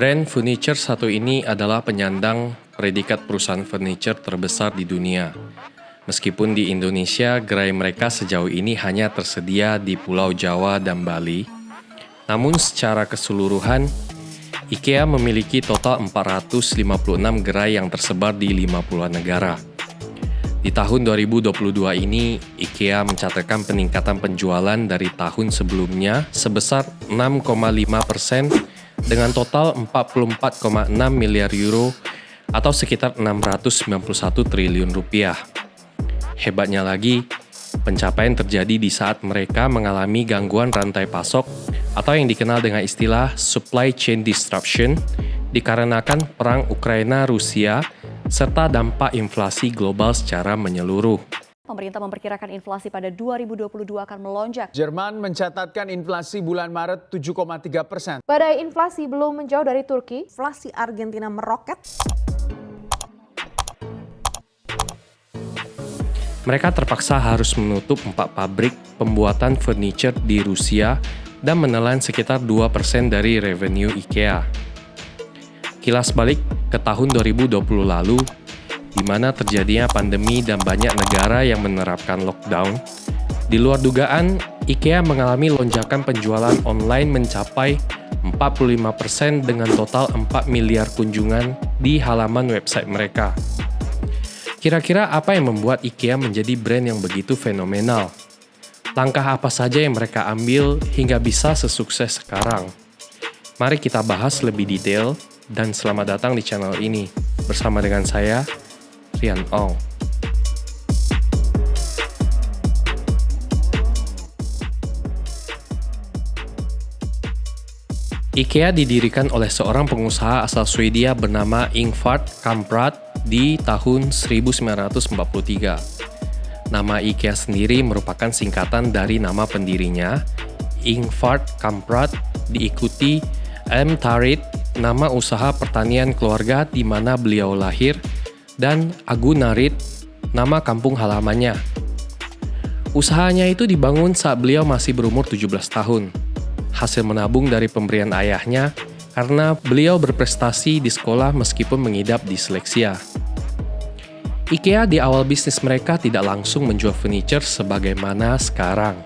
Brand furniture satu ini adalah penyandang predikat perusahaan furniture terbesar di dunia. Meskipun di Indonesia, gerai mereka sejauh ini hanya tersedia di Pulau Jawa dan Bali, namun secara keseluruhan, IKEA memiliki total 456 gerai yang tersebar di 50-an negara. Di tahun 2022 ini, IKEA mencatatkan peningkatan penjualan dari tahun sebelumnya sebesar 6,5% dengan total 44,6 miliar euro atau sekitar 691 triliun rupiah. Hebatnya lagi, pencapaian terjadi di saat mereka mengalami gangguan rantai pasok atau yang dikenal dengan istilah supply chain disruption dikarenakan perang Ukraina-Rusia serta dampak inflasi global secara menyeluruh. Pemerintah memperkirakan inflasi pada 2022 akan melonjak. Jerman mencatatkan inflasi bulan Maret 7,3%. Badai inflasi belum menjauh dari Turki, inflasi Argentina meroket. Mereka terpaksa harus menutup 4 pabrik pembuatan furniture di Rusia dan menelan sekitar 2% dari revenue IKEA. Kilas balik ke tahun 2020 lalu, di mana terjadinya pandemi dan banyak negara yang menerapkan lockdown, di luar dugaan, IKEA mengalami lonjakan penjualan online mencapai 45% dengan total 4 miliar kunjungan di halaman website mereka. Kira-kira apa yang membuat IKEA menjadi brand yang begitu fenomenal? Langkah apa saja yang mereka ambil hingga bisa sesukses sekarang? Mari kita bahas lebih detail dan selamat datang di channel ini. Bersama dengan saya, Rian Ong. IKEA didirikan oleh seorang pengusaha asal Swedia bernama Ingvar Kamprad di tahun 1943. Nama IKEA sendiri merupakan singkatan dari nama pendirinya, Ingvar Kamprad, diikuti Tarit, nama usaha pertanian keluarga di mana beliau lahir, dan Agunarit, nama kampung halamannya. Usahanya itu dibangun saat beliau masih berumur 17 tahun. Hasil menabung dari pemberian ayahnya karena beliau berprestasi di sekolah meskipun mengidap disleksia. IKEA di awal bisnis mereka tidak langsung menjual furniture sebagaimana sekarang.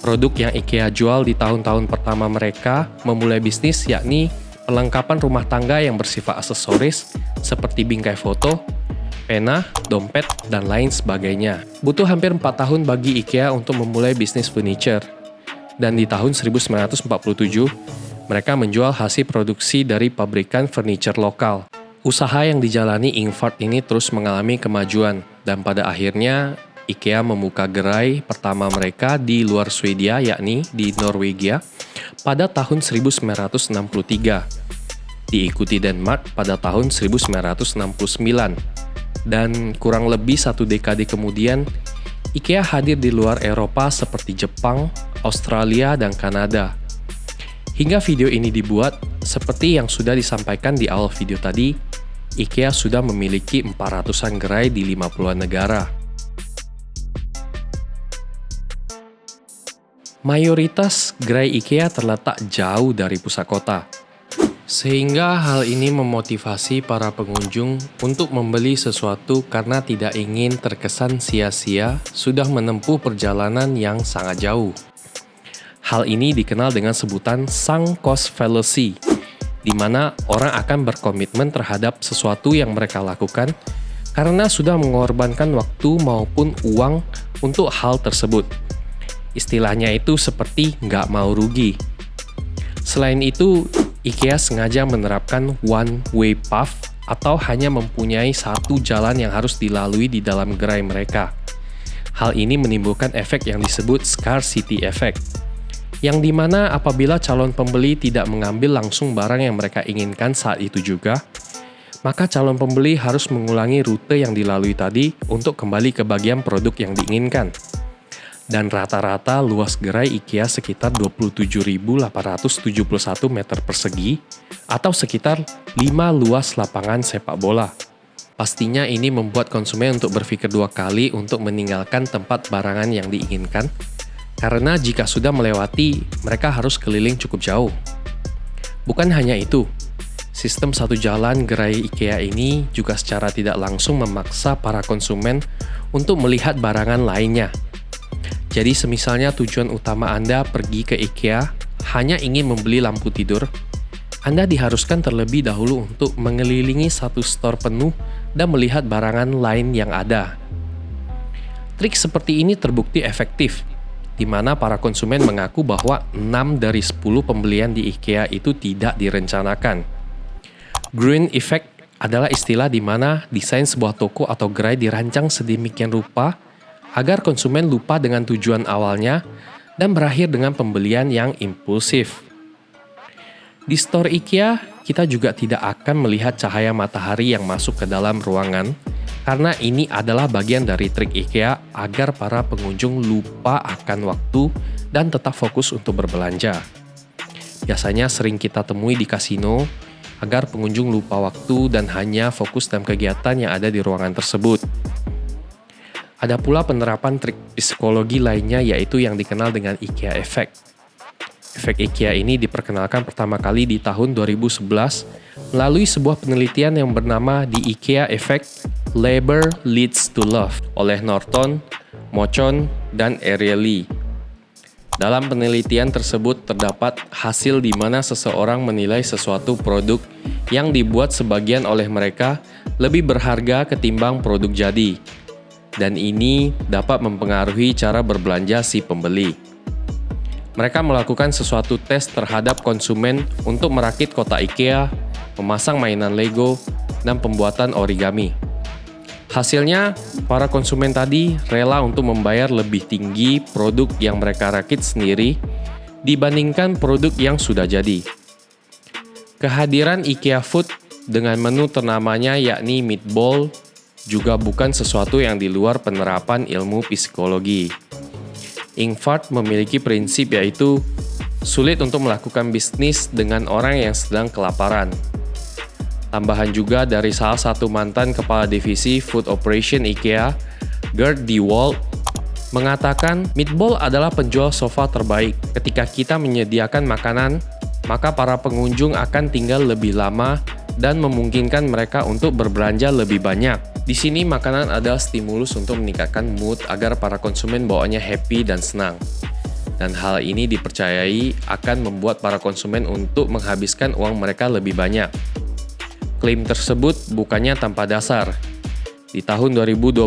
Produk yang IKEA jual di tahun-tahun pertama mereka memulai bisnis yakni perlengkapan rumah tangga yang bersifat aksesoris seperti bingkai foto, pena, dompet, dan lain sebagainya. Butuh hampir 4 tahun bagi IKEA untuk memulai bisnis furniture. Dan di tahun 1947, mereka menjual hasil produksi dari pabrikan furniture lokal. Usaha yang dijalani Ingvar ini terus mengalami kemajuan, dan pada akhirnya IKEA membuka gerai pertama mereka di luar Swedia, yakni di Norwegia, pada tahun 1963. Diikuti Denmark pada tahun 1969. Dan kurang lebih 1 dekade kemudian, IKEA hadir di luar Eropa seperti Jepang, Australia, dan Kanada. Hingga video ini dibuat, seperti yang sudah disampaikan di awal video tadi, IKEA sudah memiliki 400-an gerai di 50-an negara. Mayoritas gerai IKEA terletak jauh dari pusat kota, sehingga hal ini memotivasi para pengunjung untuk membeli sesuatu karena tidak ingin terkesan sia-sia sudah menempuh perjalanan yang sangat jauh. Hal ini dikenal dengan sebutan sunk cost fallacy, di mana orang akan berkomitmen terhadap sesuatu yang mereka lakukan karena sudah mengorbankan waktu maupun uang untuk hal tersebut. Istilahnya itu seperti nggak mau rugi. Selain itu, IKEA sengaja menerapkan one-way path atau hanya mempunyai satu jalan yang harus dilalui di dalam gerai mereka. Hal ini menimbulkan efek yang disebut scarcity effect, yang dimana apabila calon pembeli tidak mengambil langsung barang yang mereka inginkan saat itu juga, maka calon pembeli harus mengulangi rute yang dilalui tadi untuk kembali ke bagian produk yang diinginkan. Dan rata-rata luas gerai IKEA sekitar 27.871 meter persegi atau sekitar 5 luas lapangan sepak bola. Pastinya ini membuat konsumen untuk berpikir 2 kali untuk meninggalkan tempat barangan yang diinginkan, karena jika sudah melewati, mereka harus keliling cukup jauh. Bukan hanya itu, sistem satu jalan gerai IKEA ini juga secara tidak langsung memaksa para konsumen untuk melihat barangan lainnya. Jadi semisalnya tujuan utama Anda pergi ke IKEA hanya ingin membeli lampu tidur, Anda diharuskan terlebih dahulu untuk mengelilingi satu store penuh dan melihat barangan lain yang ada. Trik seperti ini terbukti efektif, di mana para konsumen mengaku bahwa 6 dari 10 pembelian di IKEA itu tidak direncanakan. Green effect adalah istilah di mana desain sebuah toko atau gerai dirancang sedemikian rupa agar konsumen lupa dengan tujuan awalnya dan berakhir dengan pembelian yang impulsif. Di store IKEA, kita juga tidak akan melihat cahaya matahari yang masuk ke dalam ruangan, karena ini adalah bagian dari trik IKEA agar para pengunjung lupa akan waktu dan tetap fokus untuk berbelanja. Biasanya sering kita temui di kasino agar pengunjung lupa waktu dan hanya fokus dalam kegiatan yang ada di ruangan tersebut. Ada pula penerapan trik psikologi lainnya, yaitu yang dikenal dengan IKEA Effect. Efek IKEA ini diperkenalkan pertama kali di tahun 2011 melalui sebuah penelitian yang bernama The IKEA Effect Labor Leads to Love oleh Norton, Mochon, dan Ariely. Dalam penelitian tersebut terdapat hasil di mana seseorang menilai sesuatu produk yang dibuat sebagian oleh mereka lebih berharga ketimbang produk jadi. Dan ini dapat mempengaruhi cara berbelanja si pembeli. Mereka melakukan sesuatu tes terhadap konsumen untuk merakit kotak IKEA, memasang mainan Lego, dan pembuatan origami. Hasilnya, para konsumen tadi rela untuk membayar lebih tinggi produk yang mereka rakit sendiri dibandingkan produk yang sudah jadi. Kehadiran IKEA Food dengan menu ternamanya yakni meatball juga bukan sesuatu yang di luar penerapan ilmu psikologi. Ingvard memiliki prinsip yaitu sulit untuk melakukan bisnis dengan orang yang sedang kelaparan. Tambahan juga dari salah satu mantan kepala divisi Food Operation IKEA, Gert de Wald, mengatakan meatball adalah penjual sofa terbaik. Ketika kita menyediakan makanan, maka para pengunjung akan tinggal lebih lama dan memungkinkan mereka untuk berbelanja lebih banyak. Di sini makanan adalah stimulus untuk meningkatkan mood agar para konsumen bawaannya happy dan senang. Dan hal ini dipercayai akan membuat para konsumen untuk menghabiskan uang mereka lebih banyak. Klaim tersebut bukannya tanpa dasar. Di tahun 2012,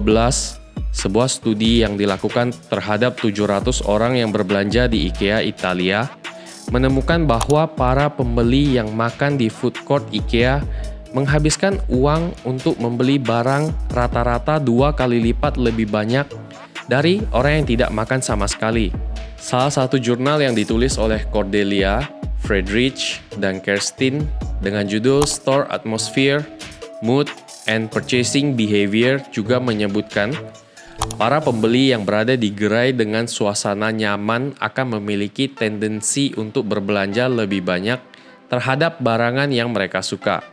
sebuah studi yang dilakukan terhadap 700 orang yang berbelanja di IKEA Italia menemukan bahwa para pembeli yang makan di food court IKEA menghabiskan uang untuk membeli barang rata-rata 2 kali lipat lebih banyak dari orang yang tidak makan sama sekali. Salah satu jurnal yang ditulis oleh Cordelia, Friedrich, dan Kerstin dengan judul Store Atmosphere, Mood, and Purchasing Behavior juga menyebutkan para pembeli yang berada di gerai dengan suasana nyaman akan memiliki tendensi untuk berbelanja lebih banyak terhadap barangan yang mereka suka.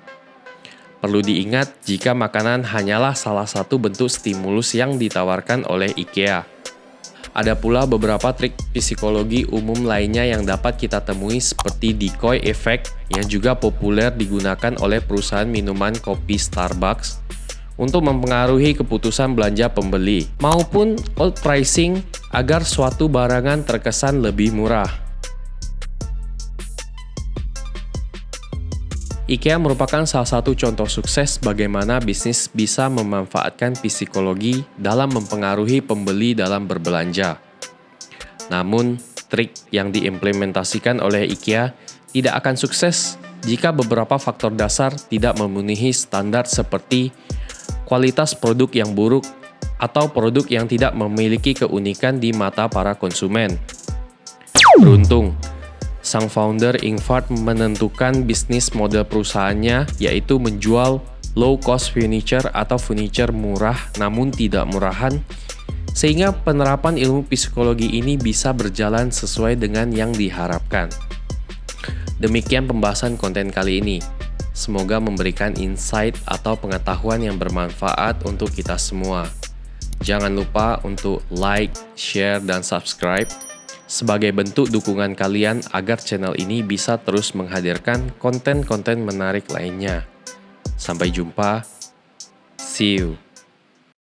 Perlu diingat jika makanan hanyalah salah satu bentuk stimulus yang ditawarkan oleh IKEA. Ada pula beberapa trik psikologi umum lainnya yang dapat kita temui seperti decoy effect yang juga populer digunakan oleh perusahaan minuman kopi Starbucks untuk mempengaruhi keputusan belanja pembeli, maupun old pricing agar suatu barangan terkesan lebih murah. IKEA merupakan salah satu contoh sukses bagaimana bisnis bisa memanfaatkan psikologi dalam mempengaruhi pembeli dalam berbelanja. Namun, trik yang diimplementasikan oleh IKEA tidak akan sukses jika beberapa faktor dasar tidak memenuhi standar seperti kualitas produk yang buruk atau produk yang tidak memiliki keunikan di mata para konsumen. Beruntung, sang founder Ingvard menentukan bisnis model perusahaannya yaitu menjual low-cost furniture atau furniture murah namun tidak murahan, sehingga penerapan ilmu psikologi ini bisa berjalan sesuai dengan yang diharapkan. Demikian pembahasan konten kali ini. Semoga memberikan insight atau pengetahuan yang bermanfaat untuk kita semua. Jangan lupa untuk like, share, dan subscribe. sebagai bentuk dukungan kalian agar channel ini bisa terus menghadirkan konten-konten menarik lainnya. Sampai jumpa. See you.